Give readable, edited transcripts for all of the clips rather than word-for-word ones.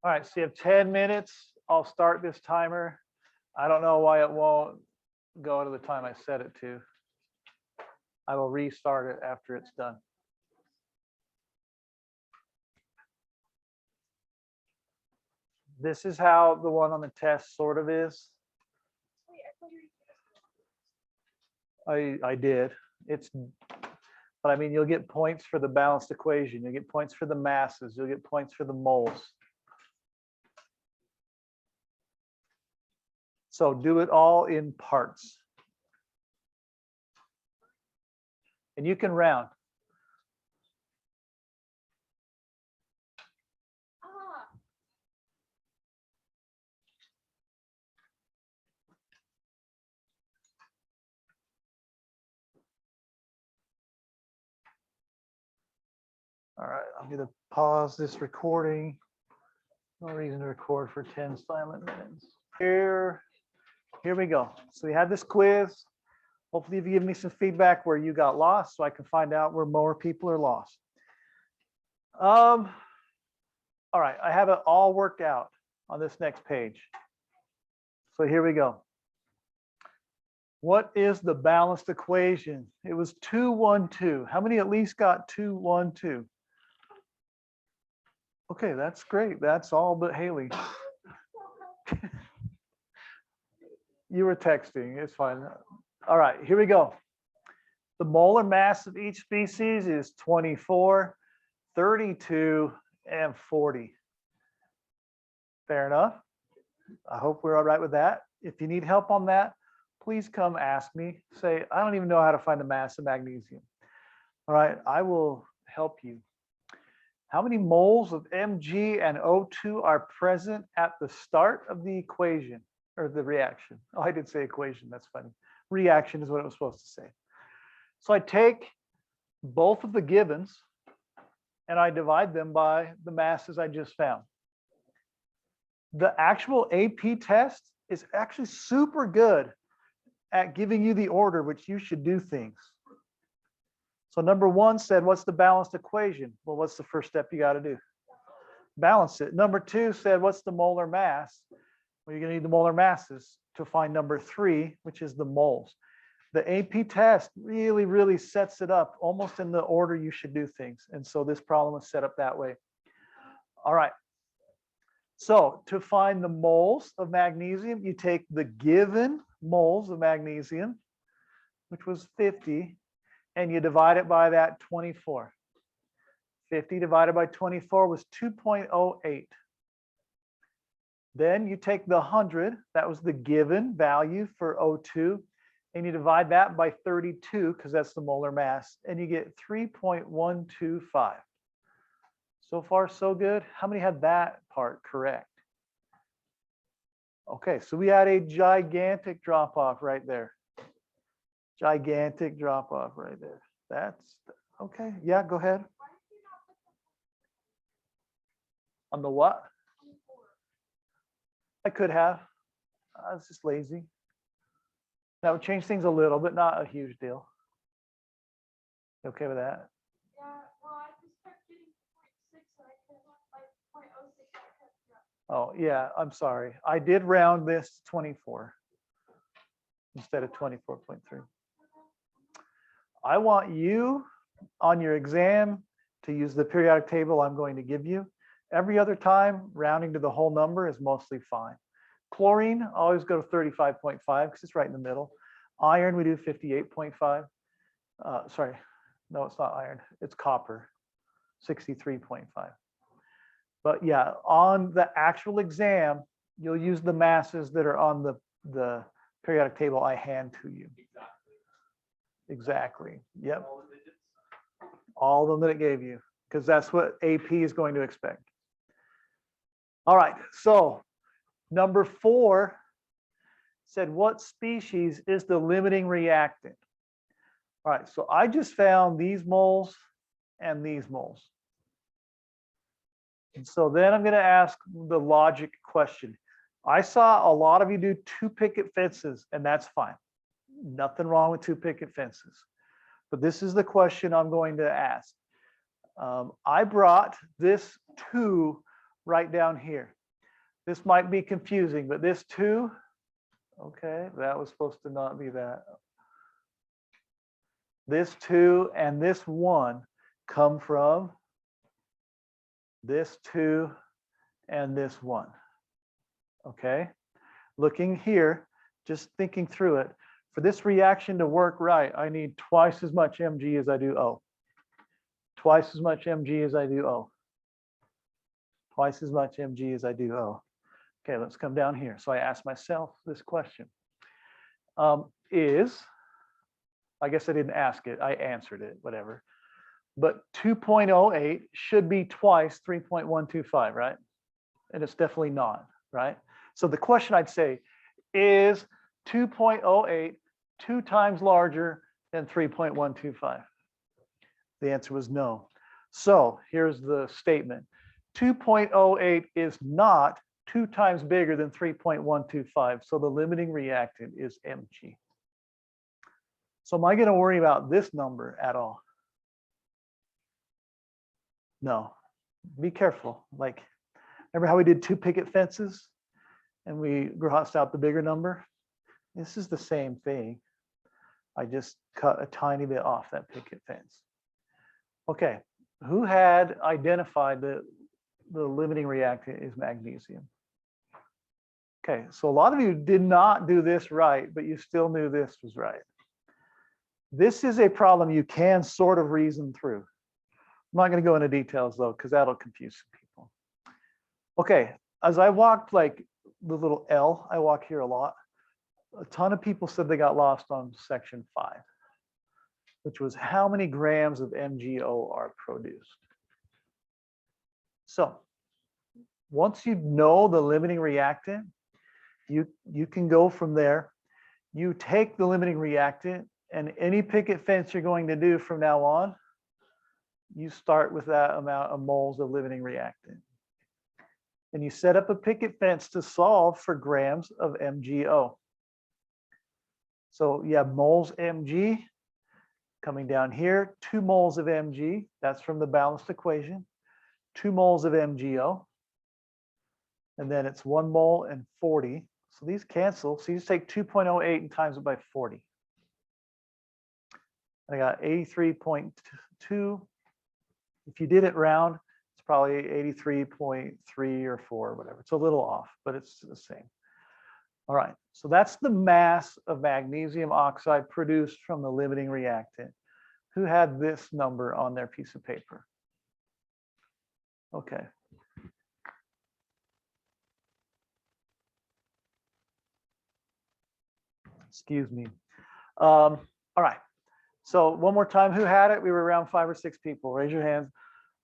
All right, so you have 10 minutes. I'll start this timer. I don't know why it won't go to the time I set it to. I will restart it after it's done. This is how the one on the test sort of is. I did. But I mean, you'll get points for the balanced equation. You'll get points for the masses. You'll get points for the moles. So do it all in parts. And you can round. All right, I'm going to pause this recording. No reason to record for 10 silent minutes. Here we go. So we had this quiz. Hopefully, you give me some feedback where you got lost so I can find out where more people are lost. All right, I have it all worked out on this next page. So here we go. What is the balanced equation? It was 2, 1, 2. How many at least got 2, 1, 2? Okay, that's great. That's all but Haley. You were texting. It's fine. All right, here we go. The molar mass of each species is 24, 32, and 40. Fair enough. I hope we're all right with that. If you need help on that, please come ask me. Say, I don't even know how to find the mass of magnesium. All right, I will help you. How many moles of Mg and O2 are present at the start of the equation or the reaction? Oh, I did say equation. That's funny. Reaction is what it was supposed to say. So I take both of the givens and I divide them by the masses I just found. The actual AP test is actually super good at giving you the order which you should do things. So number 1 said, what's the balanced equation? Well, what's the first step you got to do? Balance it. Number 2 said, what's the molar mass? Well, you're going to need the molar masses to find number 3, which is the moles. The AP test really, really sets it up almost in the order you should do things. And so this problem is set up that way. All right. So to find the moles of magnesium, you take the given moles of magnesium, which was 50, and you divide it by that 24. 50 divided by 24 was 2.08. Then you take the 100, that was the given value for O2, and you divide that by 32, because that's the molar mass, and you get 3.125. So far, so good. How many had that part correct? Okay, so we had a gigantic drop-off right there. Gigantic drop-off right there. That's okay. Yeah, go ahead. On the what? I could have. I was just lazy. That would change things a little, but not a huge deal. You okay with that? Yeah, well, I just kept getting 0.6 and I kept like 0.06. Oh, yeah, I'm sorry. I did round this to 24 instead of 24.3. I want you on your exam to use the periodic table I'm going to give you. Every other time, rounding to the whole number is mostly fine. Chlorine, always go to 35.5 because it's right in the middle. Iron, we do 58.5. Sorry, no, it's not iron. It's copper, 63.5. But yeah, on the actual exam, you'll use the masses that are on the periodic table I hand to you. Exactly. Yep. All of them that it gave you, because that's what AP is going to expect. All right, so number 4 said, what species is the limiting reactant? All right, so I just found these moles and these moles. And so then I'm going to ask the logic question. I saw a lot of you do 2 picket fences, and that's fine. Nothing wrong with 2 picket fences. But this is the question I'm going to ask. I brought this 2 right down here. This might be confusing, but this 2, okay, that was supposed to not be that. This 2 and this 1 come from this 2 and this 1. Okay, looking here, just thinking through it, for this reaction to work right, I need twice as much Mg as I do O. Twice as much Mg as I do O. Twice as much Mg as I do O. Okay, let's come down here. So I asked myself this question. I guess I didn't ask it, I answered it, whatever. But 2.08 should be twice 3.125, right? And it's definitely not, right? So the question I'd say, is 2.08 2 times larger than 3.125? The answer was no. So here's the statement. 2.08 is not 2 times bigger than 3.125. So the limiting reactant is Mg. So am I going to worry about this number at all? No. Be careful. Like, remember how we did 2 picket fences and we crossed out the bigger number? This is the same thing. I just cut a tiny bit off that picket fence. Okay, who had identified the limiting reactant is magnesium? Okay, so a lot of you did not do this right, but you still knew this was right. This is a problem you can sort of reason through. I'm not going to go into details though, because that'll confuse people. Okay, as I walked like the little L, I walk here a lot. A ton of people said they got lost on section 5, which was how many grams of MgO are produced. So once you know the limiting reactant, you can go from there. You take the limiting reactant and any picket fence you're going to do from now on, you start with that amount of moles of limiting reactant. And you set up a picket fence to solve for grams of MgO. So you have moles Mg coming down here, 2 moles of Mg, that's from the balanced equation, 2 moles of MgO, and then it's 1 mole and 40. So these cancel. So you just take 2.08 and times it by 40. I got 83.2. If you did it round, it's probably 83.3 or 4, or whatever. It's a little off, but it's the same. All right, so that's the mass of magnesium oxide produced from the limiting reactant. Who had this number on their piece of paper? Okay. Excuse me. All right. So one more time, who had it? We were around 5 or 6 people. Raise your hands.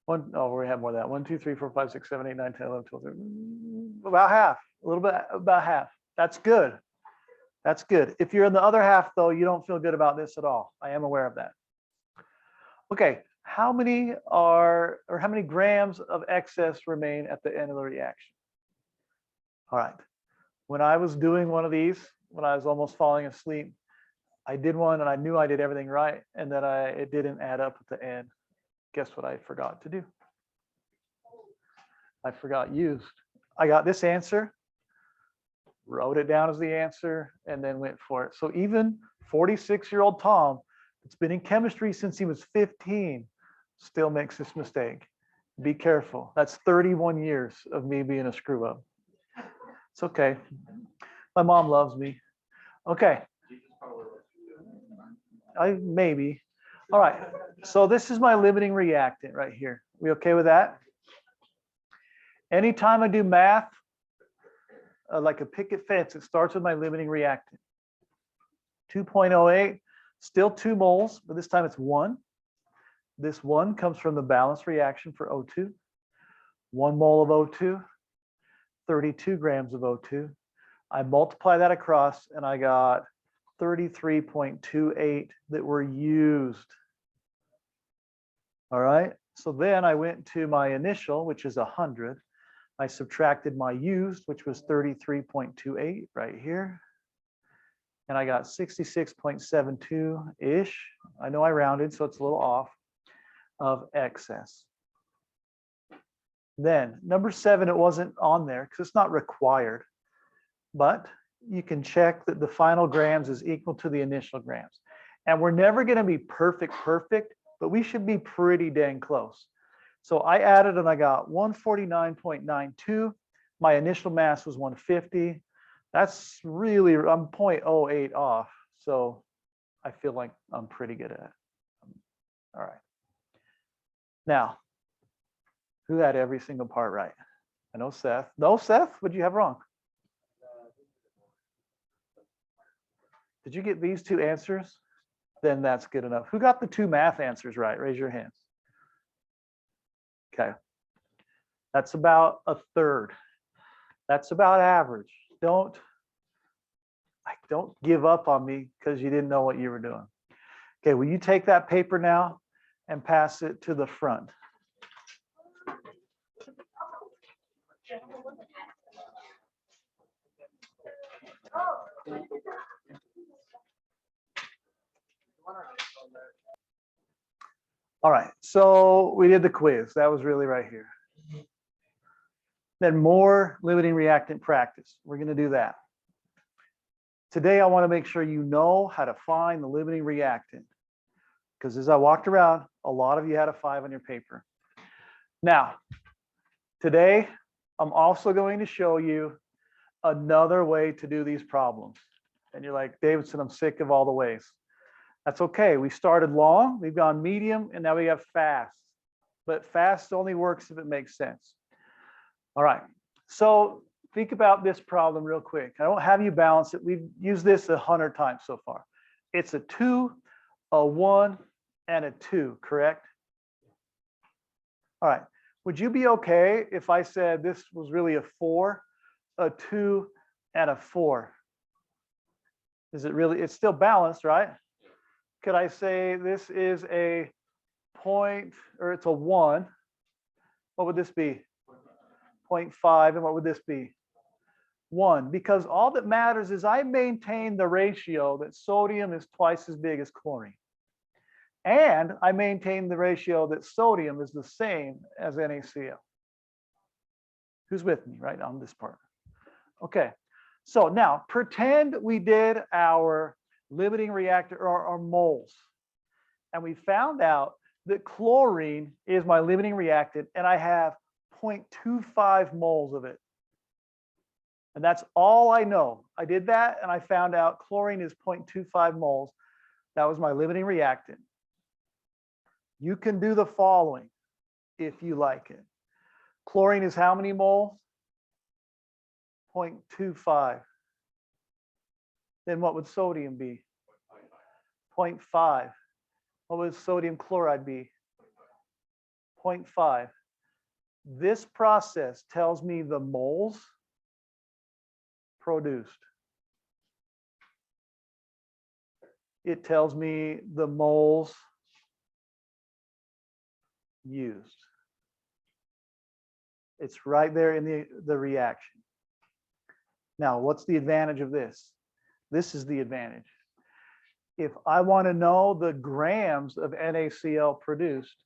Oh, we have more than that. 1, 2, 3, 4, 5, 6, 7, 8, 9, 10, 11, 12, 13. About half. A little bit, about half. That's good. That's good. If you're in the other half, though, you don't feel good about this at all. I am aware of that. Okay, how many grams of excess remain at the end of the reaction? All right. When I was doing one of these, when I was almost falling asleep, I did one and I knew I did everything right, and then it didn't add up at the end. Guess what I forgot to do? I forgot used. I got this answer, wrote it down as the answer, and then went for it. So even 46-year-old Tom, that's been in chemistry since he was 15, still makes this mistake. Be careful. That's 31 years of me being a screw up. It's okay. My mom loves me. Okay. Maybe. All right. So this is my limiting reactant right here. We okay with that? Anytime I do math, like a picket fence, it starts with my limiting reactant. 2.08, still 2 moles, but this time it's 1. This 1 comes from the balanced reaction for O2. 1 mole of O2, 32 grams of O2. I multiply that across and I got 33.28 that were used. All right, so then I went to my initial, which is 100. I subtracted my used, which was 33.28 right here. And I got 66.72-ish. I know I rounded, so it's a little off, of excess. Then number 7, it wasn't on there because it's not required, but you can check that the final grams is equal to the initial grams. And we're never going to be perfect, but we should be pretty dang close. So I added and I got 149.92. My initial mass was 150. That's really, I'm 0.08 off. So I feel like I'm pretty good at it. All right. Now, who had every single part right? I know Seth. No, Seth, what did you have wrong? Did you get these 2 answers? Then that's good enough. Who got the 2 math answers right? Raise your hands. Okay. That's about a third. That's about average. Don't give up on me because you didn't know what you were doing. Okay, will you take that paper now and pass it to the front? All right, so we did the quiz. That was really right here. Then more limiting reactant practice. We're going to do that. Today, I want to make sure you know how to find the limiting reactant, because as I walked around, a lot of you had a 5 on your paper. Now, today, I'm also going to show you another way to do these problems. And you're like, Davidson, I'm sick of all the ways. That's okay. We started long, we've gone medium, and now we have fast. But fast only works if it makes sense. All right. So think about this problem real quick. I don't have you balance it. We've used this 100 times so far. It's a 2, a 1, and a 2, correct? All right. Would you be okay if I said this was really a 4, a 2, and a 4? Is it really? It's still balanced, right? Could I say this is a point, or it's a 1? What would this be? 0.5, and what would this be? 1, because all that matters is I maintain the ratio that sodium is twice as big as chlorine. And I maintain the ratio that sodium is the same as NaCl. Who's with me right on this part? Okay, so now pretend we did our limiting reactor or our moles. And we found out that chlorine is my limiting reactant, and I have 0.25 moles of it. And that's all I know. I did that and I found out chlorine is 0.25 moles. That was my limiting reactant. You can do the following if you like it. Chlorine is how many moles? 0.25. Then what would sodium be? 0.5. What would sodium chloride be? 0.5. This process tells me the moles produced. It tells me the moles used. It's right there in the reaction. Now, what's the advantage of this? This is the advantage. If I want to know the grams of NaCl produced,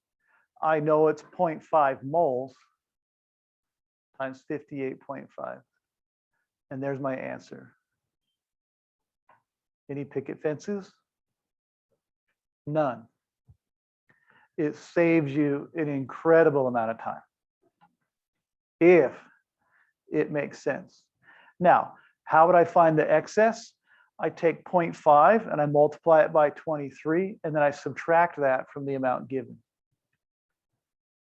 I know it's 0.5 moles times 58.5. And there's my answer. Any picket fences? None. It saves you an incredible amount of time if it makes sense. Now, how would I find the excess? I take 0.5 and I multiply it by 23, and then I subtract that from the amount given.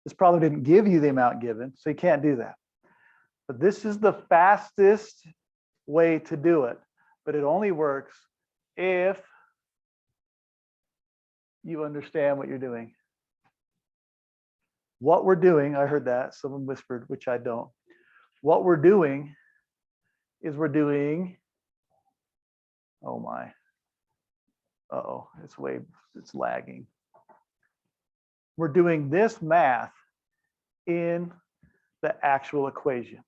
This problem didn't give you the amount given, so you can't do that. But this is the fastest way to do it, but it only works if you understand what you're doing. What we're doing, I heard that, someone whispered, which I don't. What we're doing is we're doing, oh my, uh-oh, it's lagging. We're doing this math in the actual equation.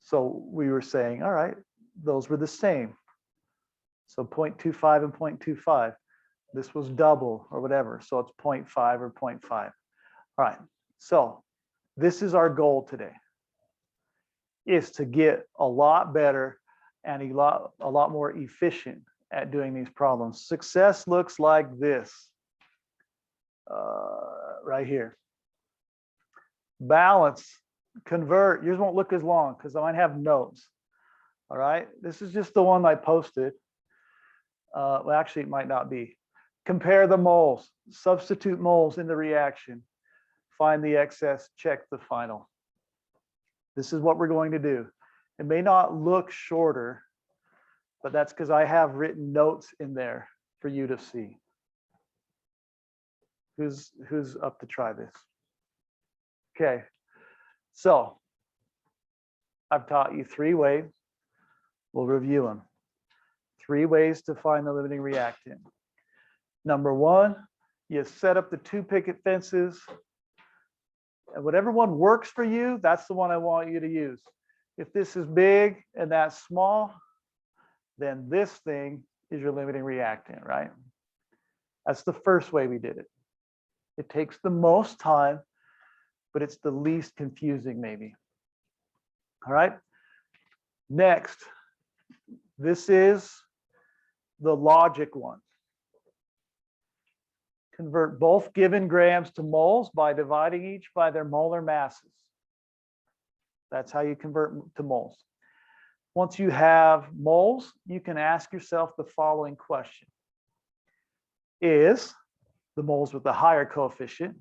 So we were saying, all right, those were the same. So 0.25 and 0.25. This was double or whatever. So it's 0.5 or 0.5. All right. So This is our goal today, is to get a lot better and a lot more efficient at doing these problems. Success looks like this, right here. Balance, convert. Yours won't look as long because I might have notes. All right, this is just the one I posted. Well, actually, it might not be. Compare the moles, substitute moles in the reaction, find the excess, check the final. This is what we're going to do. It may not look shorter, but that's because I have written notes in there for you to see. Who's up to try this? Okay, so I've taught you 3 ways. We'll review them. 3 ways to find the limiting reactant. Number 1, you set up the 2 picket fences, and whatever one works for you, that's the one I want you to use. If this is big and that's small, then this thing is your limiting reactant, right? That's the first way we did it. It takes the most time, but it's the least confusing maybe. All right. Next, this is the logic one. Convert both given grams to moles by dividing each by their molar masses. That's how you convert to moles. Once you have moles, you can ask yourself the following question. Is the moles with the higher coefficient?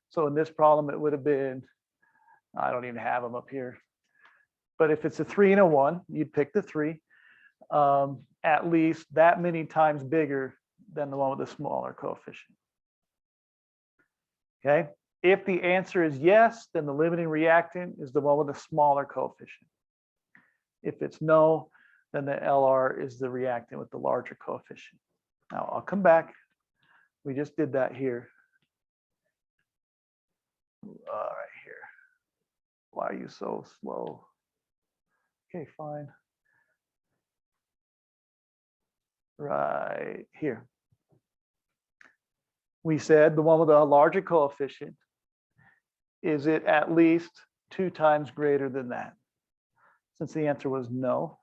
So in this problem, it would have been, I don't even have them up here. But if it's a 3 and a 1, you'd pick the 3. At least that many times bigger than the one with the smaller coefficient. Okay. If the answer is yes, then the limiting reactant is the one with the smaller coefficient. If it's no, then the LR is the reactant with the larger coefficient. Now I'll come back. We just did that here. Right here. Why are you so slow? Okay, fine. Right here. We said the one with a larger coefficient, is it at least 2 times greater than that? Since the answer was no,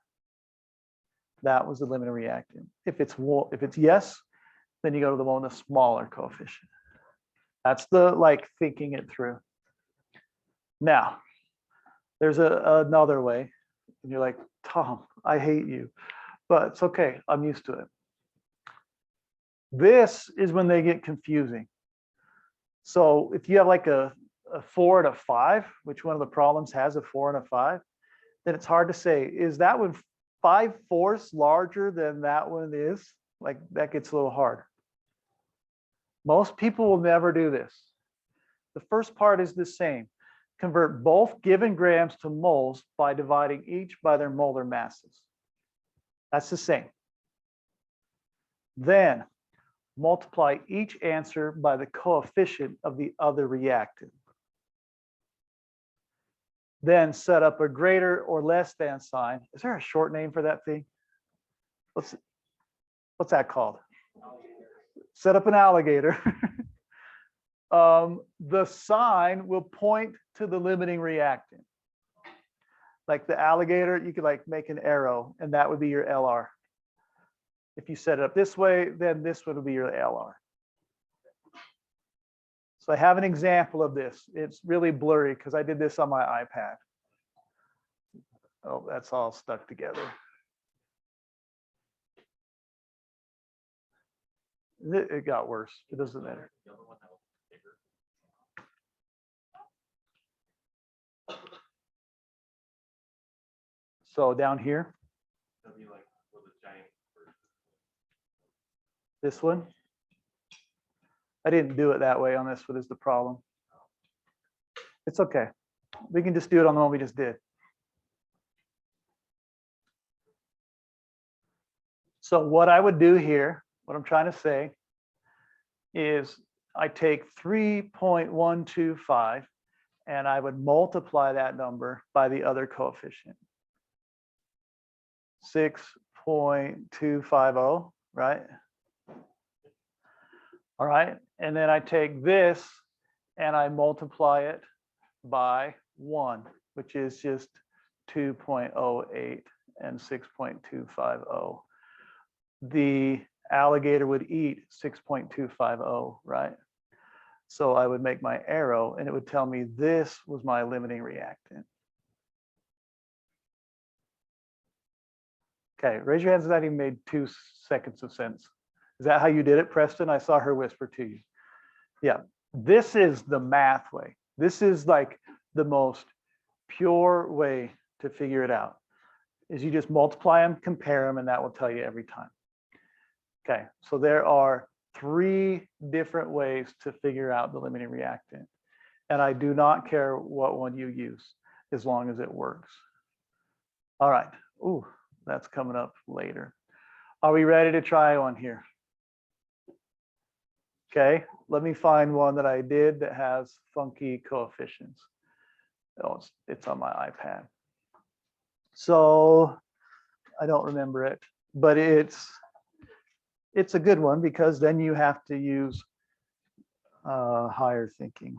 that was the limiting reactant. If it's yes, then you go to the one with a smaller coefficient. That's the thinking it through. Now, there's another way, and you're like, Tom, I hate you, but it's okay. I'm used to it. This is when they get confusing. So if you have a 4 and a 5, which one of the problems has a 4 and a 5, then it's hard to say, is that one 5/4 larger than that one is? That gets a little hard. Most people will never do this. The first part is the same. Convert both given grams to moles by dividing each by their molar masses. That's the same. Then multiply each answer by the coefficient of the other reactant. Then set up a greater or less than sign. Is there a short name for that thing? What's that called? Set up an alligator. The sign will point to the limiting reactant. Like the alligator, you could make an arrow, and that would be your LR. If you set it up this way, then this would be your LR. So I have an example of this. It's really blurry because I did this on my iPad. Oh, that's all stuck together. It got worse. It doesn't matter. So down here, this one, I didn't do it that way on this one is the problem. It's okay. We can just do it on the one we just did. So what I would do here, what I'm trying to say is I take 3.125 and I would multiply that number by the other coefficient. 6.250, right? All right, and then I take this and I multiply it by 1, which is just 2.08 and 6.250. The alligator would eat 6.250, right? So I would make my arrow and it would tell me this was my limiting reactant. Okay, raise your hands if that even made 2 seconds of sense. Is that how you did it, Preston? I saw her whisper to you. Yeah, this is the math way. This is like the most pure way to figure it out, is you just multiply them, compare them, and that will tell you every time. Okay, so there are 3 different ways to figure out the limiting reactant. And I do not care what one you use, as long as it works. All right, ooh, that's coming up later. Are we ready to try one here? Okay, let me find one that I did that has funky coefficients. Oh, it's on my iPad. So I don't remember it, but it's a good one because then you have to use higher thinking.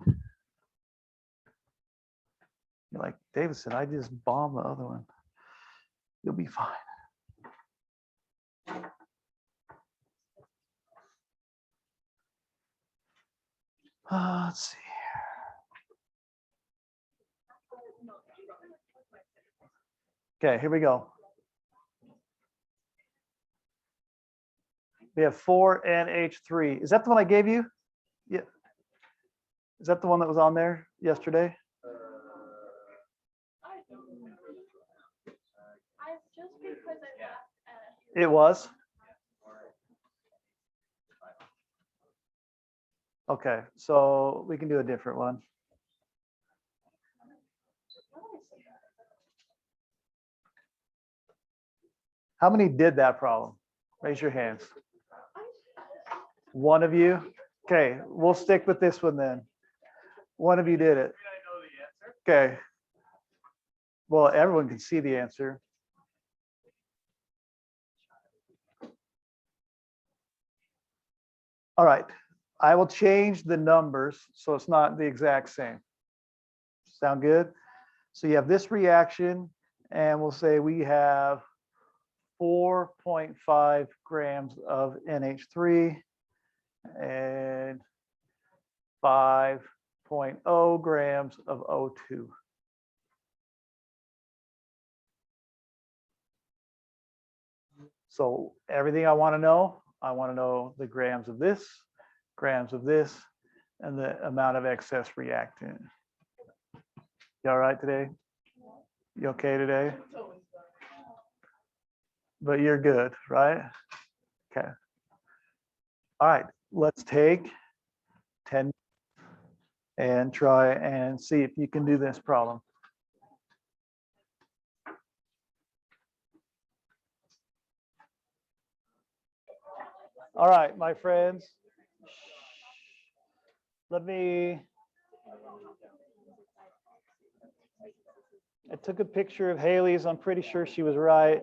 You're like, Davidson, I just bombed the other one. You'll be fine. Let's see. Okay, here we go. We have 4NH3. Is that the one I gave you? Yeah. Is that the one that was on there yesterday? I don't remember. Just because I laughed at It was? Okay, so we can do a different one. How many did that problem? Raise your hands. One of you? Okay, we'll stick with this one then. One of you did it. Okay. Well, everyone can see the answer. All right, I will change the numbers so it's not the exact same. Sound good? So you have this reaction, and we'll say we have 4.5 grams of NH3 and 5.0 grams of O2. So everything I want to know the grams of this, and the amount of excess reactant. You all right today? You okay today? But you're good, right? Okay. All right, let's take 10 and try and see if you can do this problem. All right, my friends. I took a picture of Haley's. I'm pretty sure she was right.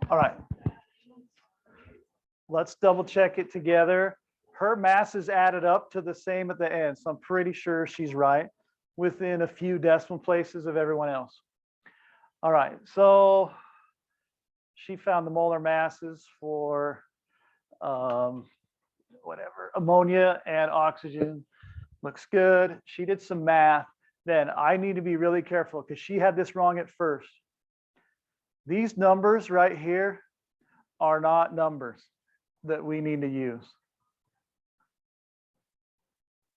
All right. Let's double check it together. Her masses added up to the same at the end, so I'm pretty sure she's right, within a few decimal places of everyone else. All right, so she found the molar masses for whatever, ammonia and oxygen. Looks good. She did some math. Then I need to be really careful because she had this wrong at first. These numbers right here are not numbers that we need to use.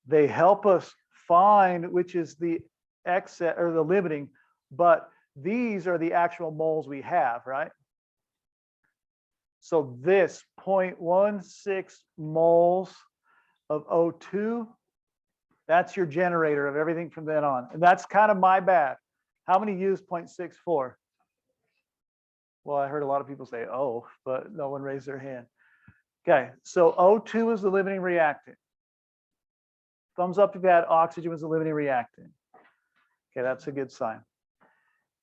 They help us find which is the excess or the limiting, but these are the actual moles we have, right? So this 0.16 moles of O2, that's your generator of everything from then on. And that's kind of my bad. How many use 0.64? Well, I heard a lot of people say, oh, but no one raised their hand. Okay, so O2 is the limiting reactant. Thumbs up if you had oxygen was the limiting reactant. Okay, that's a good sign.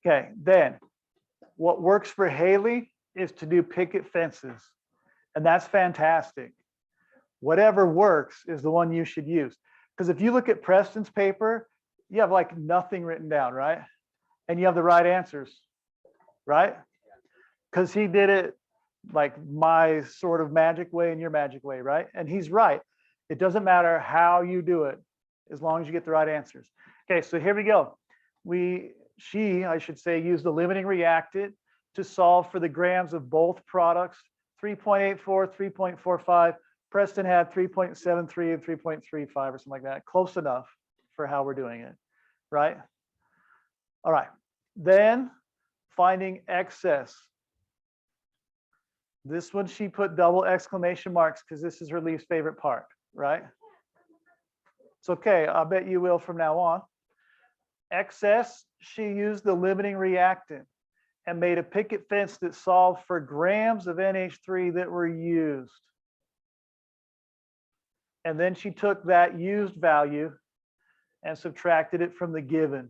Okay, then what works for Haley is to do picket fences. And that's fantastic. Whatever works is the one you should use. Because if you look at Preston's paper, you have like nothing written down, right? And you have the right answers, right? Because he did it like my sort of magic way and your magic way, right? And he's right. It doesn't matter how you do it, as long as you get the right answers. Okay, so here we go. She, I should say, used the limiting reactant to solve for the grams of both products, 3.84, 3.45. Preston had 3.73 and 3.35 or something like that. Close enough for how we're doing it, right? All right, then finding excess. This one she put double exclamation marks because this is her least favorite part, right? It's okay, I bet you will from now on. Excess, she used the limiting reactant and made a picket fence that solved for grams of NH3 that were used. And then she took that used value and subtracted it from the given.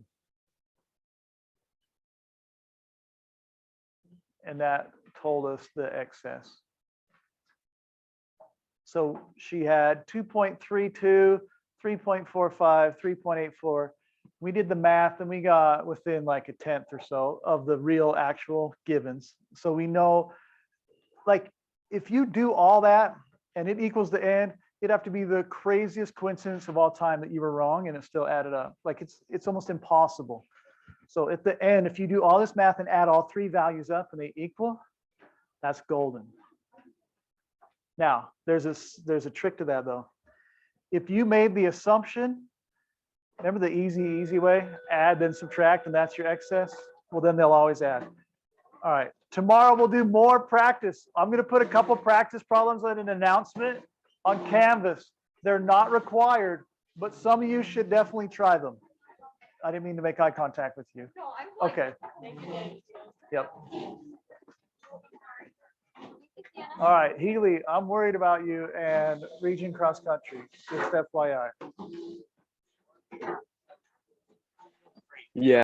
And that told us the excess. So she had 2.32, 3.45, 3.84. We did the math and we got within like a tenth or so of the real actual givens. So we know, like, if you do all that and it equals the end, it'd have to be the craziest coincidence of all time that you were wrong and it still added up. Like it's almost impossible. So at the end, if you do all this math and add all three values up and they equal, that's golden. Now, there's a trick to that though. If you made the assumption, remember the easy way, add then subtract, and that's your excess, well, then they'll always add. All right, tomorrow we'll do more practice. I'm gonna put a couple practice problems in an announcement on Canvas. They're not required, but some of you should definitely try them. I didn't mean to make eye contact with you. No, I'm like, Okay, thank you. yep. All right, Healy, I'm worried about you and region cross country, just FYI. Yeah.